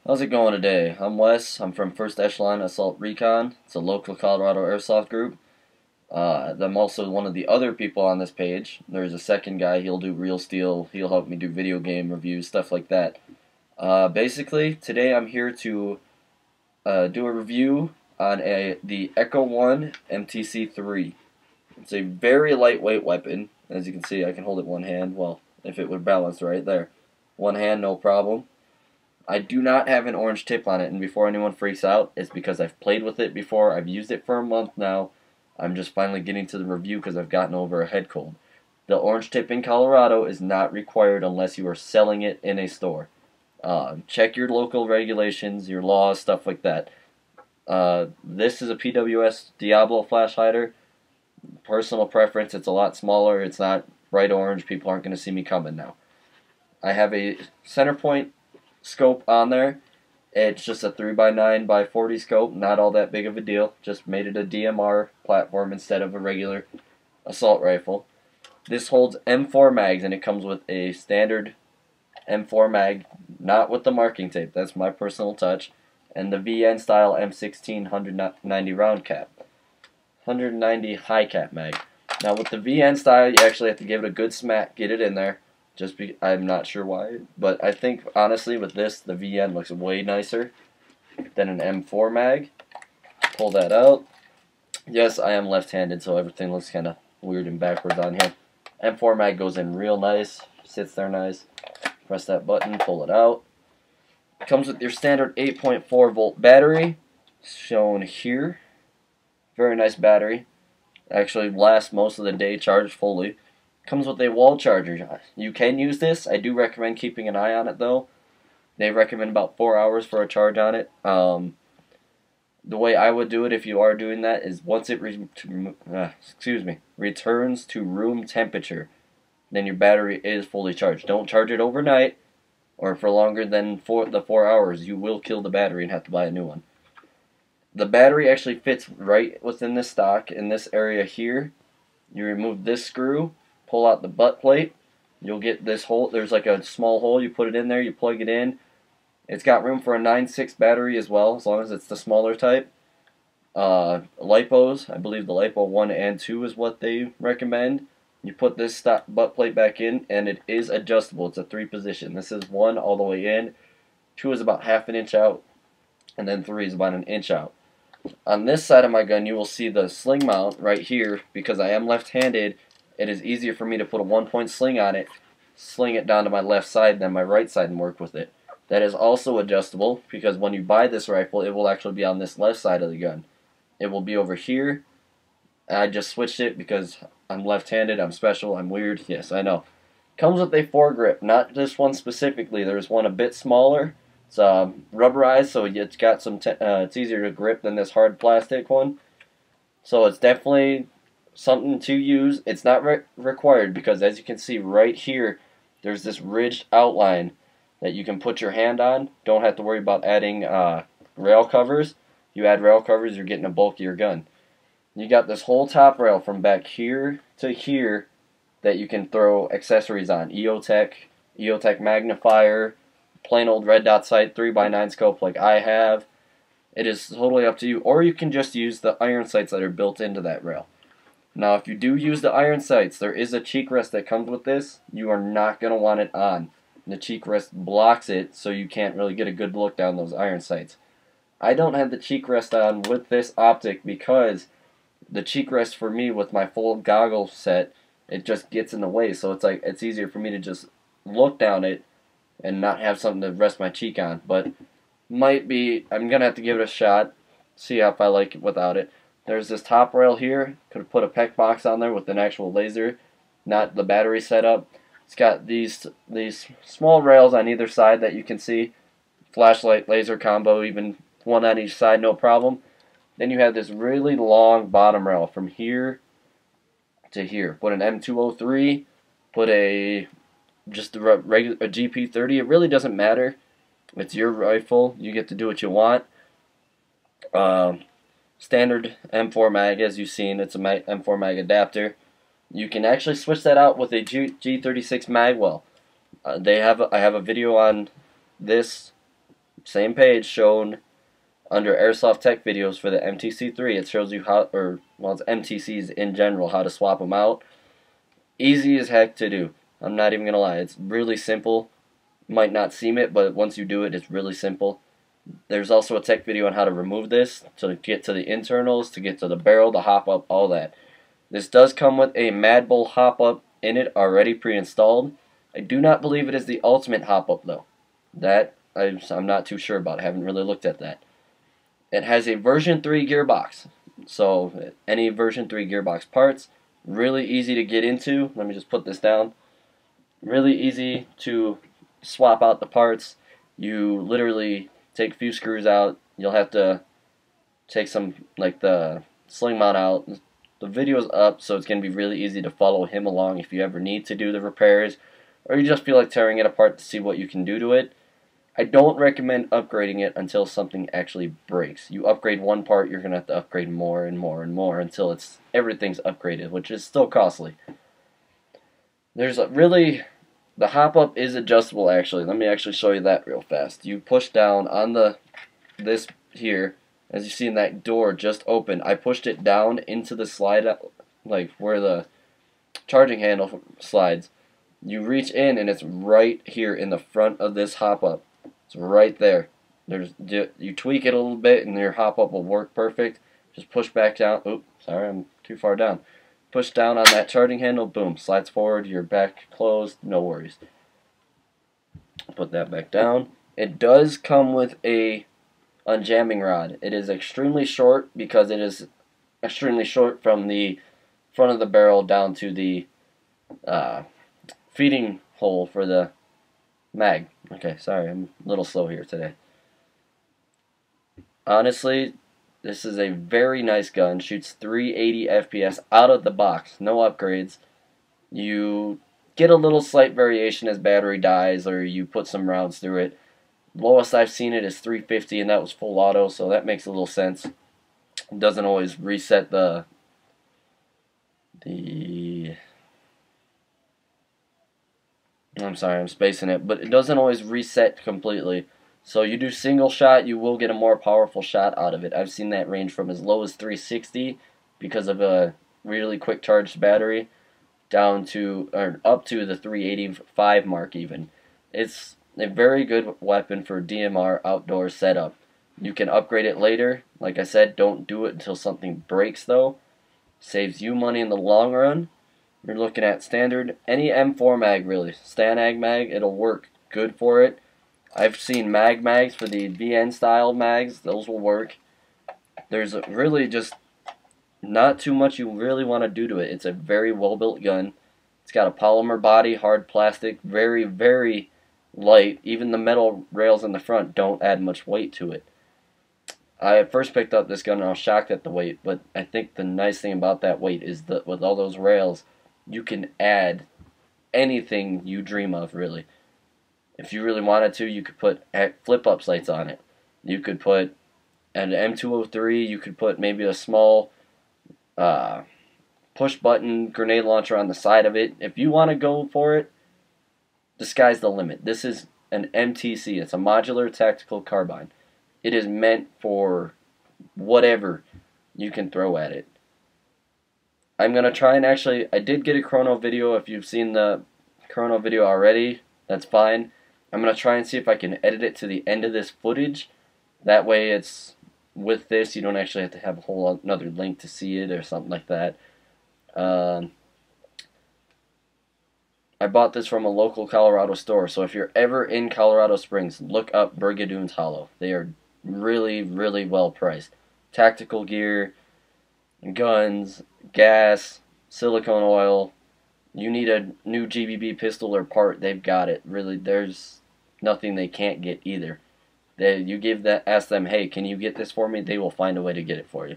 How's it going today? I'm Wes. I'm from First Echelon Assault Recon. It's a local Colorado airsoft group. I'm also one of the other people on this page. There's a second guy. He'll do real steel. He'll help me do video game reviews, stuff like that. Basically, today I'm here to do a review on the Echo 1 MTC 3. It's a very lightweight weapon. As you can see, I can hold it one hand. Well, if it would balance right there. One hand, no problem. I do not have an orange tip on it, and before anyone freaks out, it's because I've played with it before. I've used it for a month now. I'm just finally getting to the review because I've gotten over a head cold. The orange tip in Colorado is not required unless you are selling it in a store. Check your local regulations, your laws, stuff like that. This is a PWS Diablo flash hider. Personal preference, it's a lot smaller. It's not bright orange. People aren't going to see me coming now. I have a center point scope on there. It's just a 3x9x40 scope, not all that big of a deal. Just made it a DMR platform instead of a regular assault rifle. This holds M4 mags, and it comes with a standard M4 mag, not with the marking tape. That's my personal touch. And the VN style M16 190 round cap. 190 high cap mag. Now with the VN style, you actually have to give it a good smack, get it in there. I'm not sure why, but I think honestly with this, the VN looks way nicer than an M4 mag. Pull that out. Yes, I am left-handed, so everything looks kind of weird and backwards on here. M4 mag goes in real nice, sits there nice. Press that button, pull it out. Comes with your standard 8.4 volt battery, shown here. Very nice battery. Actually lasts most of the day charged fully. Comes with a wall charger. You can use this. I do recommend keeping an eye on it though. They recommend about 4 hours for a charge on it. The way I would do it if you are doing that is once it returns to room temperature, then your battery is fully charged. Don't charge it overnight or for longer than the 4 hours. You will kill the battery and have to buy a new one. The battery actually fits right within the stock in this area here. You remove this screw, pull out the butt plate, you'll get this hole. There's like a small hole, you put it in there, you plug it in. It's got room for a 9.6 battery as well, as long as it's the smaller type. Lipos, I believe the Lipo 1 and 2 is what they recommend. You put this butt plate back in, and it is adjustable. It's a 3 position. This is 1 all the way in, 2 is about half an inch out, and then 3 is about an inch out. On this side of my gun, you will see the sling mount right here. Because I am left-handed, it is easier for me to put a 1-point sling on it, sling it down to my left side than my right side and work with it. That is also adjustable because when you buy this rifle, it will actually be on this left side of the gun. It will be over here. I just switched it because I'm left-handed, I'm special, I'm weird. Yes, I know. Comes with a foregrip, not this one specifically. There's one a bit smaller. It's rubberized, so it's got some. It's easier to grip than this hard plastic one. So it's definitely something to use. It's not required because, as you can see right here, there's this ridged outline that you can put your hand on. Don't have to worry about adding rail covers. You add rail covers, you're getting a bulkier gun. You got this whole top rail from back here to here that you can throw accessories on. EOTech magnifier, plain old red dot sight 3x9 scope like I have. It is totally up to you, or you can just use the iron sights that are built into that rail. Now, if you do use the iron sights, there is a cheek rest that comes with this. You are not going to want it on. The cheek rest blocks it, so you can't really get a good look down those iron sights. I don't have the cheek rest on with this optic because the cheek rest for me with my full goggle set, it just gets in the way. So it's easier for me to just look down it and not have something to rest my cheek on. But I'm going to have to give it a shot, see if I like it without it. There's this top rail here. Could have put a PEC box on there with an actual laser, not the battery setup. It's got these small rails on either side that you can see. Flashlight, laser combo, even one on each side, no problem. Then you have this really long bottom rail from here to here. Put an M203, put just a regular GP30. It really doesn't matter. It's your rifle. You get to do what you want. Standard M4 mag, as you've seen. It's a M4 mag adapter. You can actually switch that out with a G36 magwell. I have a video on this Same page shown under Airsoft Tech videos for the MTC3. It shows you how, or well, it's MTCs in general, how to swap them out. Easy as heck to do. I'm not even gonna lie. It's really simple. Might not seem it, but once you do it, it's really simple. There's also a tech video on how to remove this, to get to the internals, to get to the barrel, the hop up, all that. This does come with a Mad Bull hop up in it already pre-installed. I do not believe it is the ultimate hop up though. That I'm not too sure about. I haven't really looked at that. It has a version 3 gearbox. So any version 3 gearbox parts, really easy to get into. Let me just put this down. Really easy to swap out the parts. You literally take a few screws out. You'll have to take some, like the sling mount out. The video's up, so it's going to be really easy to follow him along if you ever need to do the repairs, or you just feel like tearing it apart to see what you can do to it. I don't recommend upgrading it until something actually breaks. You upgrade one part, you're going to have to upgrade more and more and more until everything's upgraded, which is still costly. There's the hop-up is adjustable actually. Let me actually show you that real fast. You push down on this here. As you see in that door just opened, I pushed it down into the slide, like where the charging handle slides. You reach in and it's right here in the front of this hop-up. It's right there. You tweak it a little bit and your hop-up will work perfect. Just push back down. Oops, sorry, I'm too far down. Push down on that charging handle, boom, slides forward, you're back closed, no worries. Put that back down. It does come with a unjamming rod. It is extremely short because it is extremely short from the front of the barrel down to the feeding hole for the mag. Okay, sorry, I'm a little slow here today. Honestly, this is a very nice gun. Shoots 380 FPS out of the box. No upgrades. You get a little slight variation as battery dies or you put some rounds through it. Lowest I've seen it is 350 and that was full auto, so that makes a little sense. It doesn't always reset I'm sorry, I'm spacing it, but it doesn't always reset completely. So you do single shot, you will get a more powerful shot out of it. I've seen that range from as low as 360 because of a really quick charged battery down to, or up to the 385 mark even. It's a very good weapon for DMR outdoor setup. You can upgrade it later. Like I said, don't do it until something breaks though. Saves you money in the long run. You're looking at standard, any M4 mag really. Stanag mag, it'll work good for it. I've seen mags for the VN style mags, those will work. There's really just not too much you really want to do to it. It's a very well built gun. It's got a polymer body, hard plastic, very, very light. Even the metal rails in the front don't add much weight to it. I first picked up this gun and I was shocked at the weight, but I think the nice thing about that weight is that with all those rails, you can add anything you dream of, really. If you really wanted to, you could put flip-up sights on it. You could put an M203, you could put maybe a small push-button grenade launcher on the side of it. If you want to go for it, the sky's the limit. This is an MTC. It's a modular tactical carbine. It is meant for whatever you can throw at it. I'm going to try and I did get a Chrono video. If you've seen the Chrono video already, that's fine. I'm going to try and see if I can edit it to the end of this footage. That way it's with this, you don't actually have to have a whole another link to see it or something like that. I bought this from a local Colorado store, so if you're ever in Colorado Springs, look up Brigadoon's Hollow. They are really, really well priced. Tactical gear, guns, gas, silicone oil. You need a new GBB pistol or part, they've got it. Really, there's nothing they can't get either. Ask them, hey, can you get this for me? They will find a way to get it for you.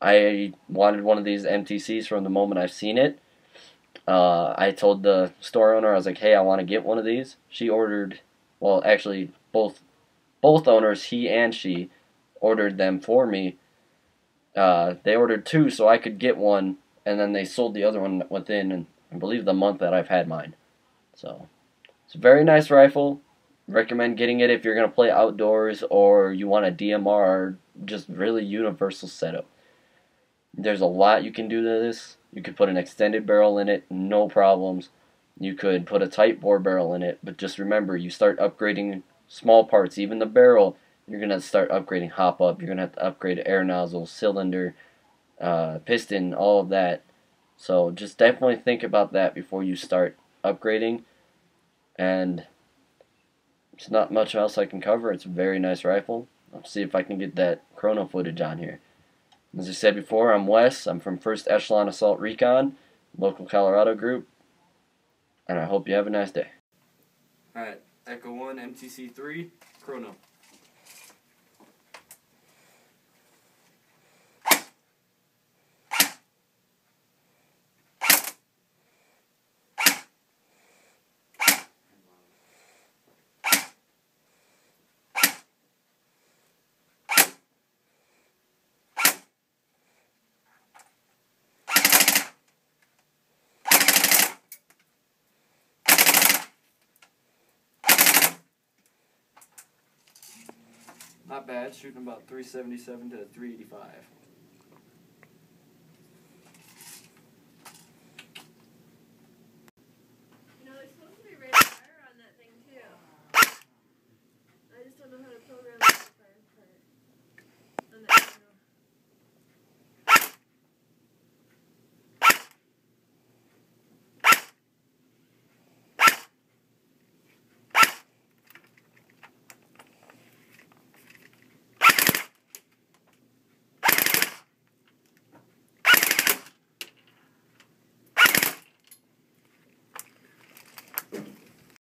I wanted one of these MTCs from the moment I've seen it. I told the store owner, I was like, hey, I want to get one of these. She ordered, well, actually, both owners, he and she, ordered them for me. They ordered two so I could get one, and then they sold the other one within, I believe, the month that I've had mine. So, it's a very nice rifle. Recommend getting it if you're going to play outdoors or you want a DMR or just really universal setup. There's a lot you can do to this. You could put an extended barrel in it, no problems. You could put a tight bore barrel in it, but just remember, you start upgrading small parts, even the barrel, you're going to start upgrading hop up, you're going to have to upgrade air nozzle, cylinder, piston, all of that. So just definitely think about that before you start upgrading. And there's not much else I can cover. It's a very nice rifle. I'll see if I can get that chrono footage on here. As I said before, I'm Wes. I'm from 1st Echelon Assault Recon, local Colorado group, and I hope you have a nice day. Alright, Echo 1, MTC 3, Chrono. Not bad, shooting about 377 to 385.